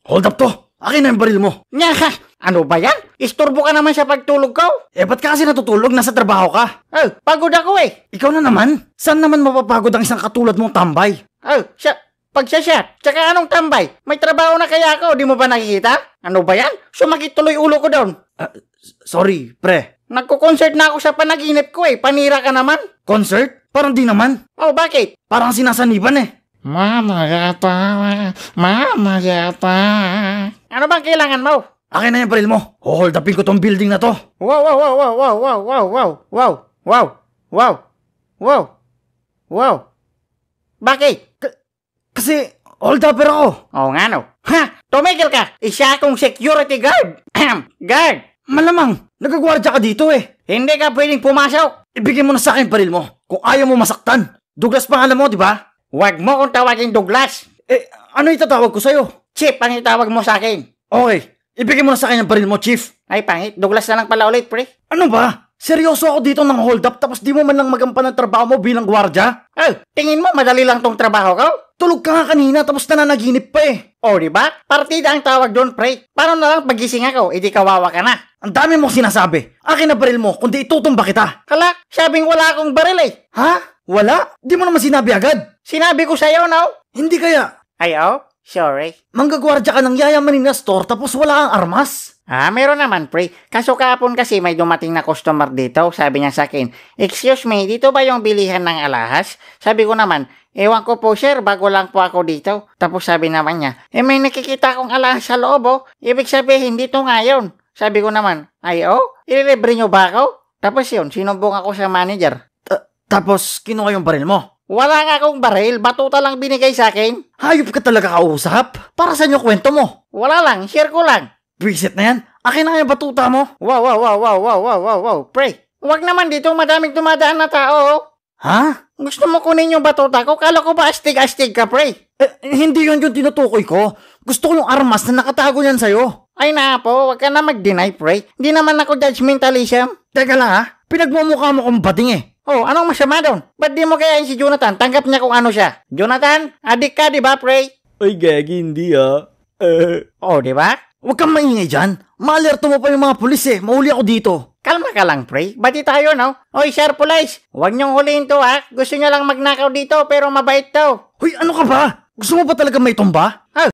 Hold up to. Akin na yung baril mo. Nya, ano ba yan? Isturbo ka naman sa pagtulog ko? Ba't ka kasi natutulog? Nasa trabaho ka. Oh, pagod ako eh. Ikaw na naman. Saan naman mapapagod ang isang katulad mong tambay? Oh, pagsasyat. Tsaka anong tambay? May trabaho na kaya ako, di mo ba nakikita? Ano ba yan? Sumakit tuloy ulo ko doon. Sorry, pre. Nagko-concert na ako sa panaginip ko eh. Panira ka naman. Concert? Parang di naman. Oh, bakit? Parang sinasaniban eh. Mama gata. Ano bang kailangan mo? Akin na yung baril mo. Hold upin ko tong building na to. Wow. Bakit? Kasi hold upper ako. Oo nga no. Ha! Tumigil ka! Isa akong security guard. Guard! Malamang, nagagwardya ka dito eh. Hindi ka pwedeng pumasok. Ibigay mo na sa akin baril mo. Kung ayaw mo masaktan. Douglas pangalan mo, di ba? Huwag mo kong tawagin Douglas. Ano itatawag ko sa'yo? Chief ang itawag mo sa akin. Okay, ibigay mo na sa akin ang baril mo, Chief. Ay pangit, Douglas na lang pala ulit, pre. Ano ba? Seryoso ako dito ng hold up tapos di mo man lang magampan ng trabaho mo bilang gwardya? Oh, tingin mo madali lang tong trabaho ko? Tulog ka nga kanina tapos nananaginip pa eh. Oh, di ba? Partida ang tawag doon, pre. Paano na lang pagising ako, edi kawawa ka na. Ang dami mong sinasabi. Akin na baril mo, kundi itutumba kita. Kala, sabing wala akong baril eh. Ha? Wala? Di mo naman sinabi agad. Sinabi ko sa'yo, no? Hindi kaya. Ay, oh, sorry. Manggagwardya ka ng yayamanin na store tapos wala kang armas. Meron naman, pre. Kaso kahapon kasi may dumating na customer dito. Sabi niya sa akin, excuse me, dito ba yung bilihan ng alahas? Sabi ko naman, ewan ko po sir, bago lang po ako dito. Tapos sabi naman niya, may nakikita akong alahas sa loob oh. Ibig sabihin, dito nga yun. Sabi ko naman, ay oh, ililibre nyo ba ako? Tapos yun, sinumbong ako sa manager. Tapos, kinuha yung baril mo. Wala nga akong baril, batuta lang binigay sa akin. Hayop ka talaga kausap. Para sa inyo kwento mo. Wala lang, share ko lang. Visit na yan. Akin na yung batuta mo. Wow. Pre, huwag naman dito, madaming dumadaan na tao. Ha? Gusto mo kunin yung batuta ko? Kala ko ba astig-astig ka, pre? Hindi yun yung tinutukoy ko. Gusto ko yung armas na nakatago niyan sa'yo. Ay na po, wag ka na mag-deny, pre. Hindi naman ako judgmentalism. Teka lang ha, pinagmumukha mo kong bading eh. Oh, anong masama doon? Ba't di mo kayain si Jonathan? Tanggap niya kung ano siya. Jonathan, adik ka, di ba, pre? Ay, gagi, hindi Oh, di ba? Huwag kang maingay dyan. Maalerto mo pa yung mga pulis eh. Mahuli ako dito. Kalma ka lang, pre. Bati tayo, no? Oy, sir police, huwag niyong huliin to, ha? Gusto niya lang magnakaw dito, pero mabait daw. Hoy, ano ka ba? Gusto mo ba talaga may tumba?